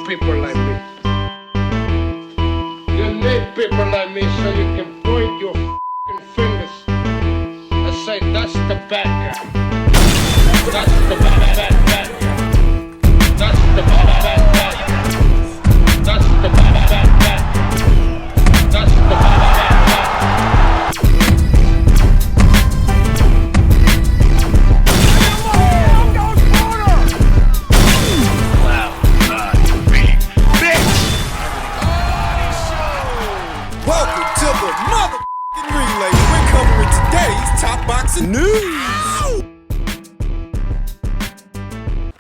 people like me. You need people like me so you can point your f***ing fingers and say, that's the bad guy. That's the bad guy. That's the bad guy. That's the bad guy. That's the bad guy.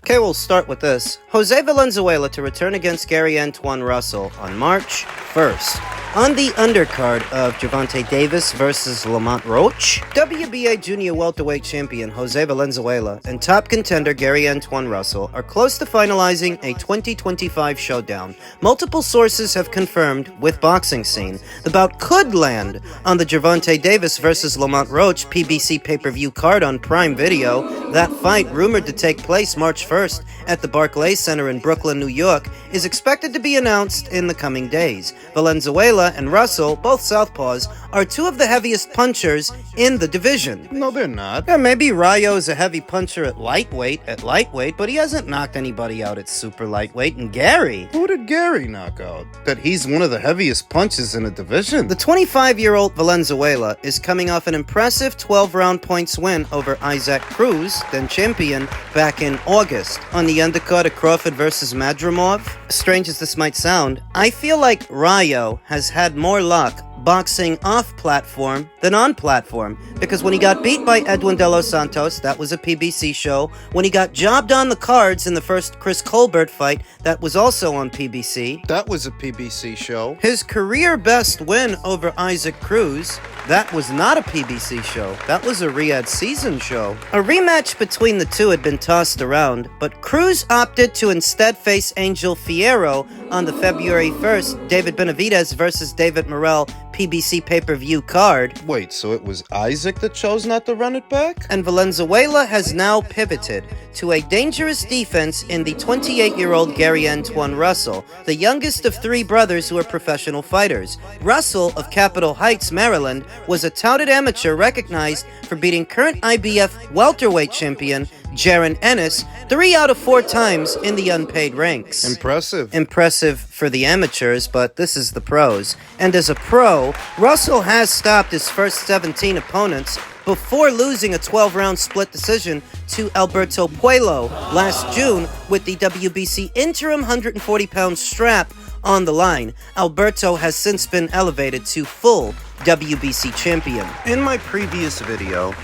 Okay, we'll start with this. Jose Valenzuela to return against Gary Antoine Russell on March 1st. On the undercard of Gervonta Davis versus Lamont Roach, WBA junior welterweight champion Jose Valenzuela and top contender Gary Antoine Russell are close to finalizing a 2025 showdown. Multiple sources have confirmed with Boxing Scene the bout could land on the Gervonta Davis versus Lamont Roach PBC pay-per-view card on Prime Video. That fight, rumored to take place March 1st at the Barclays Center in Brooklyn, New York, is expected to be announced in the coming days. Valenzuela and Russell, both southpaws, are two of the heaviest punchers in the division. No, they're not. Yeah, maybe Rayo is a heavy puncher at lightweight, but he hasn't knocked anybody out at super lightweight. And Gary? Who did Gary knock out? That he's one of the heaviest punches in the division. The 25-year-old Valenzuela is coming off an impressive 12-round points win over Isaac Cruz, then champion, back in August. On the undercard of Crawford versus Madrimov, strange as this might sound, I feel like Rayo has had more luck boxing off-platform than on-platform, because when he got beat by Edwin De Los Santos, that was a PBC show. When he got jobbed on the cards in the first Chris Colbert fight, that was also on PBC. That was a PBC show. His career best win over Isaac Cruz, that was not a PBC show. That was a Riyadh season show. A rematch between the two had been tossed around, but Cruz opted to instead face Angel Fierro on the February 1st David Benavidez versus David Morrell PBC pay-per-view card. Wait, so it was Isaac that chose not to run it back? And Valenzuela has now pivoted to a dangerous defense in the 28-year-old Gary Antoine Russell, the youngest of three brothers who are professional fighters. Russell of Capitol Heights, Maryland, was a touted amateur recognized for beating current IBF welterweight champion Jaron Ennis 3 out of 4 times in the unpaid ranks. Impressive for the amateurs, but this is the pros. And as a pro, Russell has stopped his first 17 opponents before losing a 12-round split decision to Alberto Puello last June with the WBC interim 140-pound strap on the line. Alberto has since been elevated to full WBC champion. In my previous video,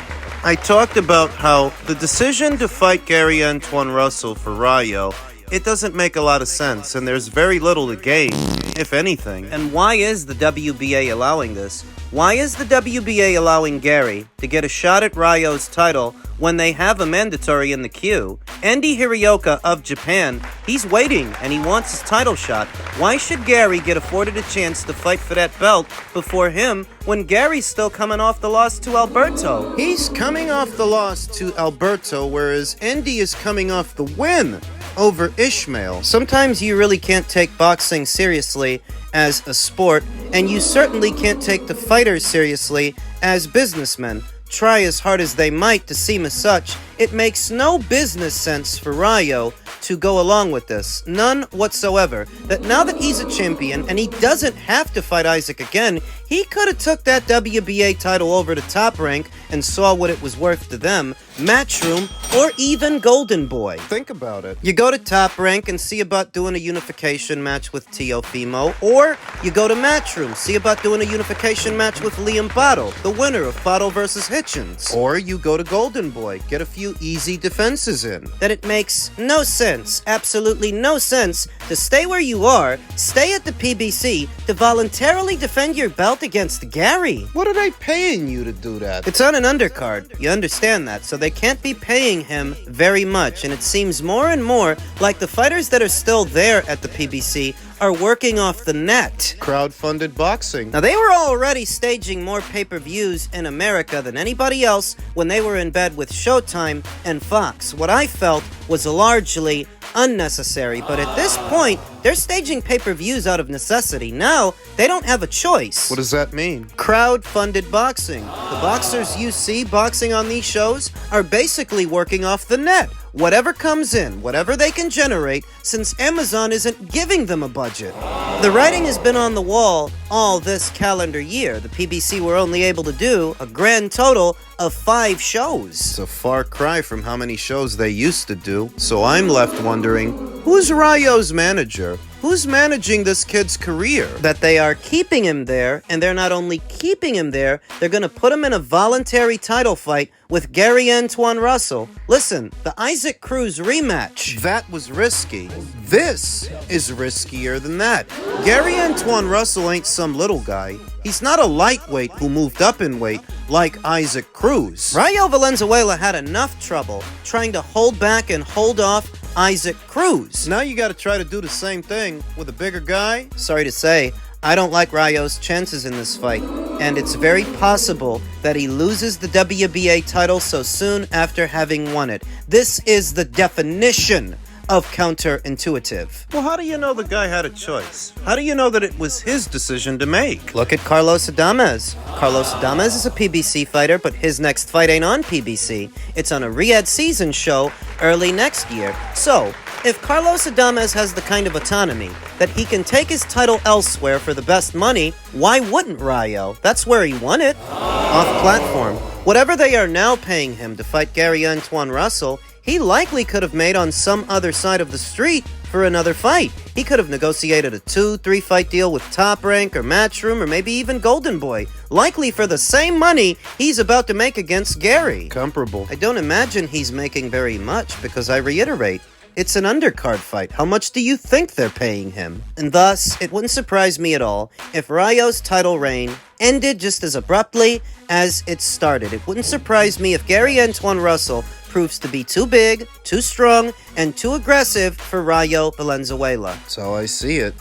I talked about how the decision to fight Gary Antoine Russell for Rayo, it doesn't make a lot of sense, and there's very little to gain, if anything. And why is the WBA allowing this? Why is the WBA allowing Gary to get a shot at Rayo's title when they have a mandatory in the queue? Andy Hirioka of Japan, he's waiting and he wants his title shot. Why should Gary get afforded a chance to fight for that belt before him when Gary's still coming off the loss to Alberto? He's coming off the loss to Alberto, whereas Andy is coming off the win over Ishmael. Sometimes you really can't take boxing seriously as a sport, and you certainly can't take the fighters seriously as businessmen. Try as hard as they might to seem as such, it makes no business sense for Rayo to go along with this. None whatsoever. That now that he's a champion and he doesn't have to fight Isaac again, he could have took that WBA title over to Top Rank and saw what it was worth to them, Matchroom, or even Golden Boy. Think about it. You go to Top Rank and see about doing a unification match with Teofimo, or you go to Matchroom, see about doing a unification match with Liam Bottle, the winner of Bottle versus Hitchens. Or you go to Golden Boy, get a few easy defenses in. That it makes no sense, absolutely no sense, to stay where you are, stay at the PBC, to voluntarily defend your belt against Gary. What are they paying you to do that? It's on an undercard, you understand that, so they can't be paying him very much, and it seems more and more like the fighters that are still there at the PBC are working off the net. Crowd-funded boxing. Now, they were already staging more pay-per-views in America than anybody else when they were in bed with Showtime and Fox. What I felt was largely unnecessary, but at this point, they're staging pay-per-views out of necessity. Now, they don't have a choice. What does that mean? Crowd-funded boxing. The boxers you see boxing on these shows are basically working off the net. Whatever comes in, whatever they can generate, since Amazon isn't giving them a budget. The writing has been on the wall all this calendar year. The PBC were only able to do a grand total of 5 shows. It's a far cry from how many shows they used to do. So I'm left wondering, who's Rayo's manager? Who's managing this kid's career? That they are keeping him there, and they're not only keeping him there, they're gonna put him in a voluntary title fight with Gary Antoine Russell. Listen, the Isaac Cruz rematch. That was risky. This is riskier than that. Gary Antoine Russell ain't some little guy. He's not a lightweight who moved up in weight like Isaac Cruz. Rayo Valenzuela had enough trouble trying to hold back and hold off Isaac Cruz. Now you gotta try to do the same thing with a bigger guy? Sorry to say, I don't like Rayo's chances in this fight, and it's very possible that he loses the WBA title so soon after having won it. This is the definition of counterintuitive. Well, how do you know the guy had a choice? How do you know that it was his decision to make? Look at Carlos Adames. Carlos Adames is a PBC fighter, but his next fight ain't on PBC. It's on a Riyadh season show early next year. So, if Carlos Adames has the kind of autonomy that he can take his title elsewhere for the best money, why wouldn't Rayo? That's where he won it. Off platform. Whatever they are now paying him to fight Gary Antoine Russell, he likely could have made on some other side of the street for another fight. He could have negotiated a 2-3 fight deal with Top Rank or Matchroom or maybe even Golden Boy, likely for the same money he's about to make against Gary. Comparable. I don't imagine he's making very much because I reiterate, it's an undercard fight. How much do you think they're paying him? And thus, it wouldn't surprise me at all if Rayo's title reign ended just as abruptly as it started. It wouldn't surprise me if Gary Antoine Russell proves to be too big, too strong, and too aggressive for Rayo Valenzuela. That's how I see it.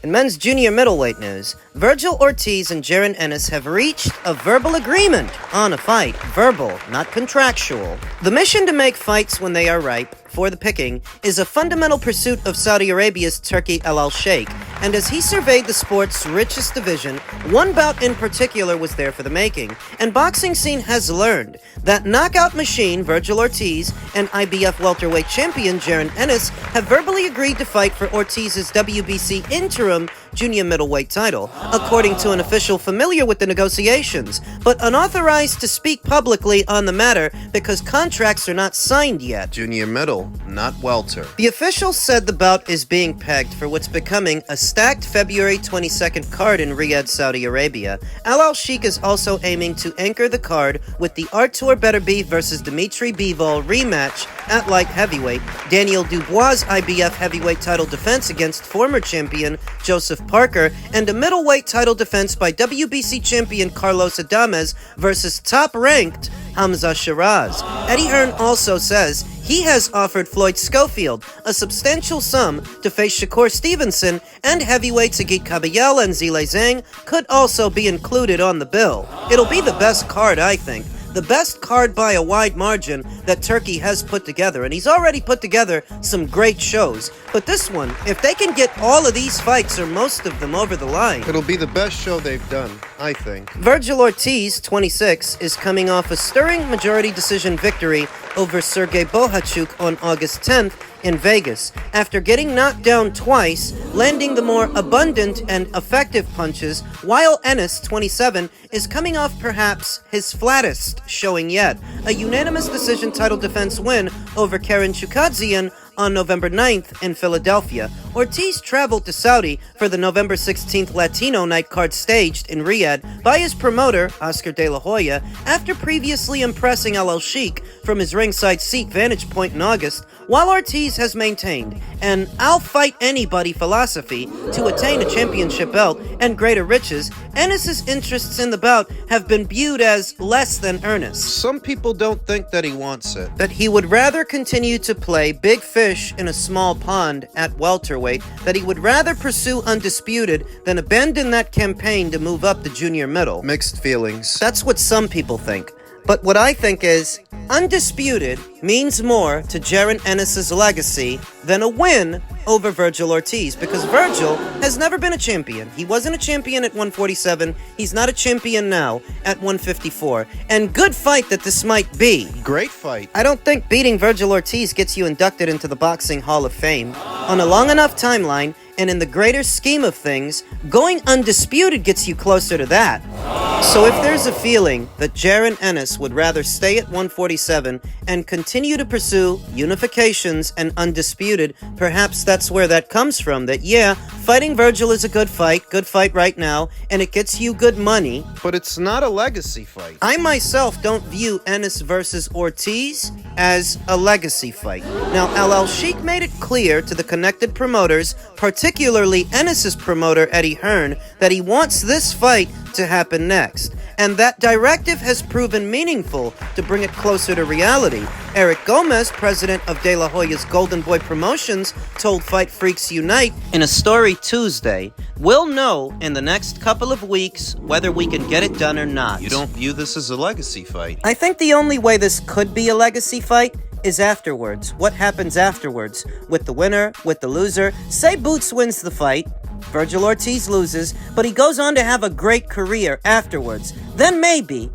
In men's junior middleweight news, Virgil Ortiz and Jaron Ennis have reached a verbal agreement on a fight. Verbal, not contractual. The mission to make fights when they are ripe for the picking is a fundamental pursuit of Saudi Arabia's Turki Al Sheikh, and as he surveyed the sport's richest division, one bout in particular was there for the making, and boxing scene has learned that knockout machine Virgil Ortiz and IBF welterweight champion Jaron Ennis have verbally agreed to fight for Ortiz's WBC interim junior middleweight title, according to an official familiar with the negotiations, but unauthorized to speak publicly on the matter because contracts are not signed yet. Junior middle, not welter. The official said the bout is being pegged for what's becoming a stacked February 22nd card in Riyadh, Saudi Arabia. Al Sheikh is also aiming to anchor the card with the Artur Beterbiev versus Dimitri Bivol rematch at light heavyweight, Daniel Dubois' IBF heavyweight title defense against former champion Joseph Parker, and a middleweight title defense by WBC champion Carlos Adames versus top-ranked Hamza Shiraz. Eddie Hearn also says he has offered Floyd Schofield a substantial sum to face Shakur Stevenson, and heavyweights Agit Kabayel and Zile Zhang could also be included on the bill. It'll be the best card, I think. The best card by a wide margin that Turkey has put together, and he's already put together some great shows. But this one, if they can get all of these fights or most of them over the line, It'll be the best show they've done, I think. Virgil Ortiz, 26, is coming off a stirring majority decision victory over Sergey Bohachuk on August 10th in Vegas, after getting knocked down twice, landing the more abundant and effective punches, while Ennis, 27, is coming off perhaps his flattest showing yet, a unanimous decision title defense win over Karen Chukadzian on November 9th in Philadelphia. Ortiz traveled to Saudi for the November 16th Latino night card staged in Riyadh by his promoter, Oscar De La Hoya, after previously impressing Al Sheikh from his ringside seat vantage point in August, while Ortiz has maintained an I'll fight anybody philosophy to attain a championship belt and greater riches, Ennis' interests in the bout have been viewed as less than earnest. Some people don't think that he wants it. That he would rather continue to play big fish in a small pond at welterweight, that he would rather pursue undisputed than abandon that campaign to move up the junior middle. Mixed feelings. That's what some people think. But what I think is, undisputed means more to Jaron Ennis' legacy than a win over Virgil Ortiz, because Virgil has never been a champion. He wasn't a champion at 147. He's not a champion now at 154. And good fight that this might be. Great fight. I don't think beating Virgil Ortiz gets you inducted into the Boxing Hall of Fame. On a long enough timeline, and in the greater scheme of things, going undisputed gets you closer to that. So if there's a feeling that Jaron Ennis would rather stay at 147 and continue to pursue unifications and undisputed, perhaps that's where that comes from. That, yeah, fighting Virgil is a good fight right now, and it gets you good money. But it's not a legacy fight. I myself don't view Ennis versus Ortiz as a legacy fight. Now, Al Sheikh made it clear to the connected promoters, particularly Ennis' promoter Eddie Hearn, that he wants this fight to happen next. And that directive has proven meaningful to bring it closer to reality. Eric Gomez, president of De La Hoya's Golden Boy Promotions, told Fight Freaks Unite in a story Tuesday, "We'll know in the next couple of weeks whether we can get it done or not." You don't view this as a legacy fight? I think the only way this could be a legacy fight is afterwards. What happens afterwards? With the winner, with the loser. Say Boots wins the fight, Virgil Ortiz loses, but he goes on to have a great career afterwards. Then maybe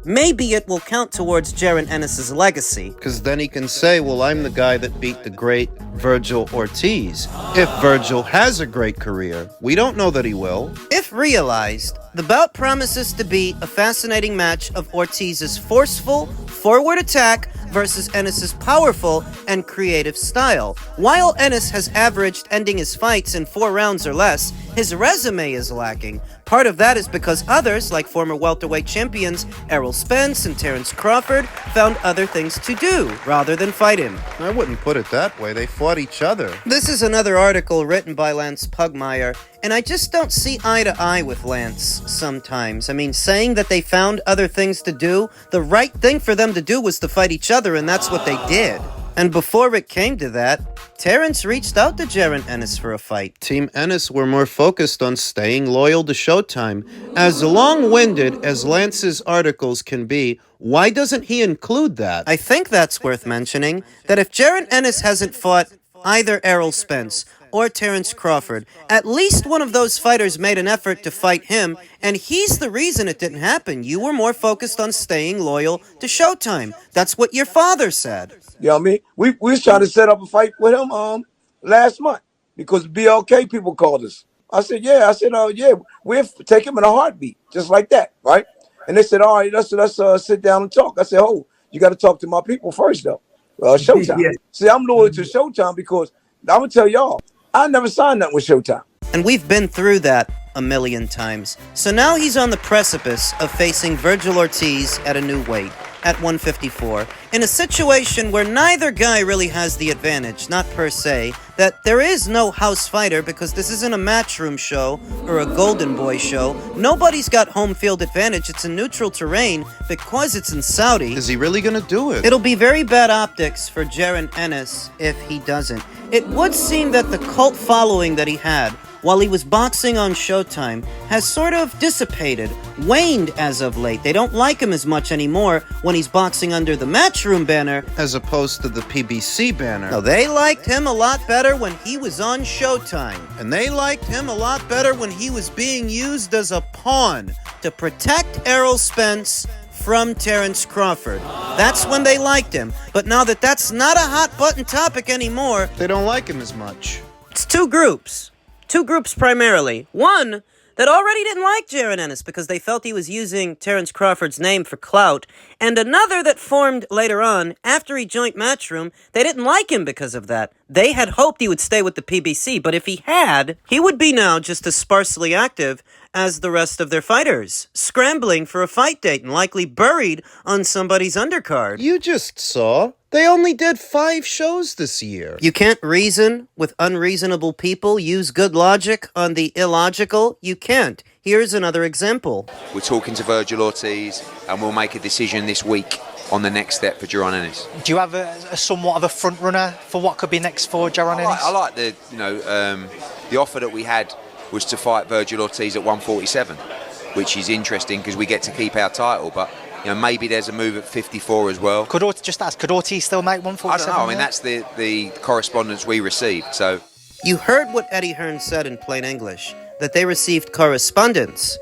it will count towards Jaron Ennis' legacy. Because then he can say, well, I'm the guy that beat the great Virgil Ortiz. If Virgil has a great career, we don't know that he will. If realized, the bout promises to be a fascinating match of Ortiz's forceful, forward attack versus Ennis' powerful and creative style. While Ennis has averaged ending his fights in 4 rounds or less, his resume is lacking. Part of that is because others, like former welterweight champions Errol Spence and Terence Crawford, found other things to do rather than fight him. I wouldn't put it that way. They fought each other. This is another article written by Lance Pugmire, and I just don't see eye to eye with Lance sometimes. I mean, saying that they found other things to do, the right thing for them to do was to fight each other, and that's what they did. And before it came to that, Terence reached out to Jaron Ennis for a fight. Team Ennis were more focused on staying loyal to Showtime. As long-winded as Lance's articles can be, why doesn't he include that? I think that's worth mentioning, that if Jaron Ennis hasn't fought either Errol Spence or Terence Crawford, at least one of those fighters made an effort to fight him, and he's the reason it didn't happen. You were more focused on staying loyal to Showtime. That's what your father said. You know what I mean? We was trying to set up a fight with him last month because BLK people called us. I said, yeah. Yeah, we'll take him in a heartbeat, just like that, right? And they said, all right, let's sit down and talk. I said, oh, you got to talk to my people first, though. Showtime. Yeah. See, I'm loyal to Showtime because I'm going to tell y'all, I never signed nothing with Showtime. And we've been through that a million times. So now he's on the precipice of facing Virgil Ortiz at a new weight, at 154, in a situation where neither guy really has the advantage, not per se, that there is no house fighter because this isn't a Matchroom show or a Golden Boy show. Nobody's got home field advantage. It's a neutral terrain because it's in Saudi. Is he really gonna do it? It'll be very bad optics for Jaron Ennis if he doesn't. It would seem that the cult following that he had while he was boxing on Showtime has sort of dissipated, waned as of late. They don't like him as much anymore when he's boxing under the Matchroom banner as opposed to the PBC banner. No, they liked him a lot better when he was on Showtime. And they liked him a lot better when he was being used as a pawn to protect Errol Spence from Terence Crawford. That's when they liked him. But now that that's not a hot button topic anymore, they don't like him as much. It's two groups. Two groups primarily. One that already didn't like Jaron Ennis because they felt he was using Terence Crawford's name for clout, and another that formed later on after he joined Matchroom. They didn't like him because of that. They had hoped he would stay with the PBC, but if he had, he would be now just as sparsely active as the rest of their fighters, scrambling for a fight date and likely buried on somebody's undercard. You just saw they only did 5 shows this year. You can't reason with unreasonable people, use good logic on the illogical. You can't. Here's another example. We're talking to Virgil Ortiz, and we'll make a decision this week on the next step for Jaron Ennis. Do you have a somewhat of a front runner for what could be next for Jaron Ennis? I like the the offer that we had was to fight Virgil Ortiz at 147, which is interesting because we get to keep our title. But maybe there's a move at 54 as well. Could Ortiz still make I 147? don't know. I mean, that's the correspondence we received. So You heard what Eddie Hearn said in plain English, that they received correspondence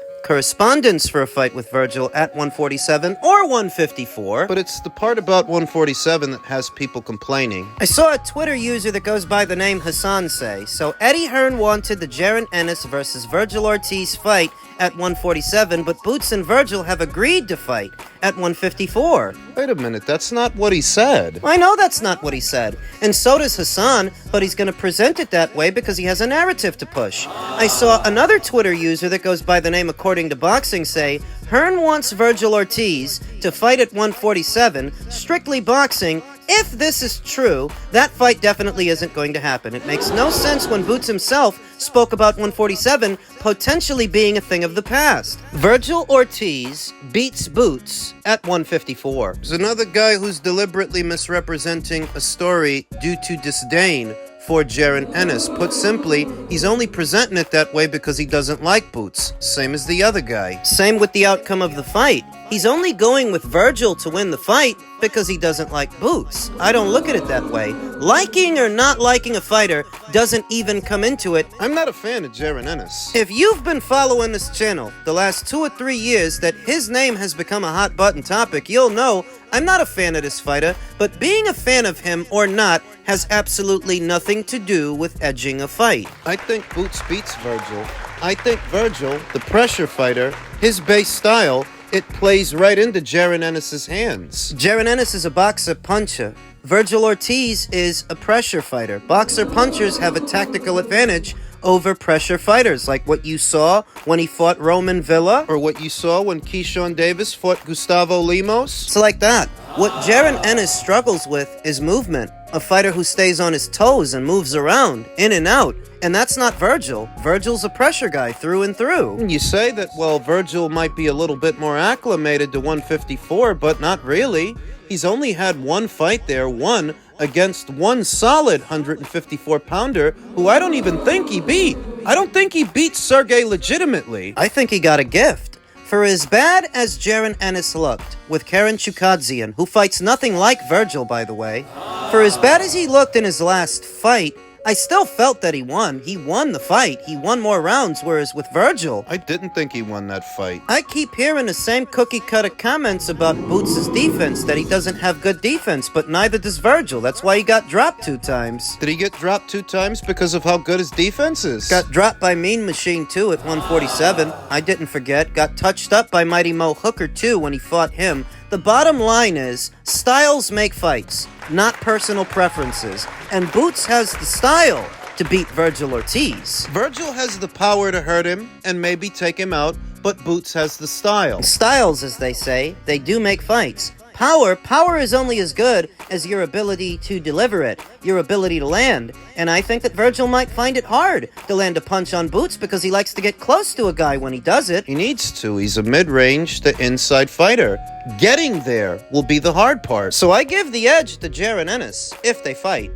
for a fight with Virgil at 147 or 154. But it's the part about 147 that has people complaining. I saw a Twitter user that goes by the name Hassan say, so Eddie Hearn wanted the Jaron Ennis versus Virgil Ortiz fight at 147, but Boots and Virgil have agreed to fight at 154. Wait a minute, that's not what he said. I know that's not what he said, and so does Hassan, but he's going to present it that way because he has a narrative to push. I saw another Twitter user that goes by the name According to Boxing say, Hearn wants Virgil Ortiz to fight at 147, strictly boxing. If this is true, that fight definitely isn't going to happen. It makes no sense when Boots himself spoke about 147 potentially being a thing of the past. Virgil Ortiz beats Boots at 154. There's another guy who's deliberately misrepresenting a story due to disdain for Jaron Ennis. Put simply, he's only presenting it that way because he doesn't like Boots. Same as the other guy. Same with the outcome of the fight. He's only going with Virgil to win the fight because he doesn't like Boots. I don't look at it that way. Liking or not liking a fighter doesn't even come into it. I'm not a fan of Jaron Ennis. If you've been following this channel the last 2 or 3 years that his name has become a hot button topic, you'll know I'm not a fan of this fighter, but being a fan of him or not has absolutely nothing to do with edging a fight. I think Boots beats Virgil. I think Virgil, the pressure fighter, his base style, it plays right into Jaron Ennis' hands. Jaron Ennis is a boxer-puncher. Virgil Ortiz is a pressure fighter. Boxer-punchers have a tactical advantage over pressure fighters, like what you saw when he fought Roman Villa. Or what you saw when Keyshawn Davis fought Gustavo Lemos. It's like that. What Jaron Ennis struggles with is movement. A fighter who stays on his toes and moves around, in and out. And that's not Virgil. Virgil's a pressure guy through and through. You say that, well, Virgil might be a little bit more acclimated to 154, but not really. He's only had one fight there, one against one solid 154-pounder who I don't even think he beat. I don't think he beat Sergey legitimately. I think he got a gift. For as bad as Jaron Ennis looked, with Karen Chukadzian, who fights nothing like Virgil, by the way, for as bad as he looked in his last fight, I still felt that he won. He won the fight. He won more rounds, whereas with Virgil, I didn't think he won that fight. I keep hearing the same cookie-cutter comments about Boots' defense, that he doesn't have good defense, but neither does Virgil. That's why he got dropped 2 times. Did he get dropped 2 times because of how good his defense is? Got dropped by Mean Machine 2 at 147. I didn't forget. Got touched up by Mighty Mo Hooker 2 when he fought him. The bottom line is, styles make fights, not personal preferences. And Boots has the style to beat Virgil Ortiz. Virgil has the power to hurt him and maybe take him out, but Boots has the style. Styles, as they say, they do make fights. Power is only as good as your ability to deliver it, your ability to land. And I think that Virgil might find it hard to land a punch on Boots because he likes to get close to a guy when he does it. He needs to. He's a mid-range to inside fighter. Getting there will be the hard part. So I give the edge to Jaron Ennis if they fight.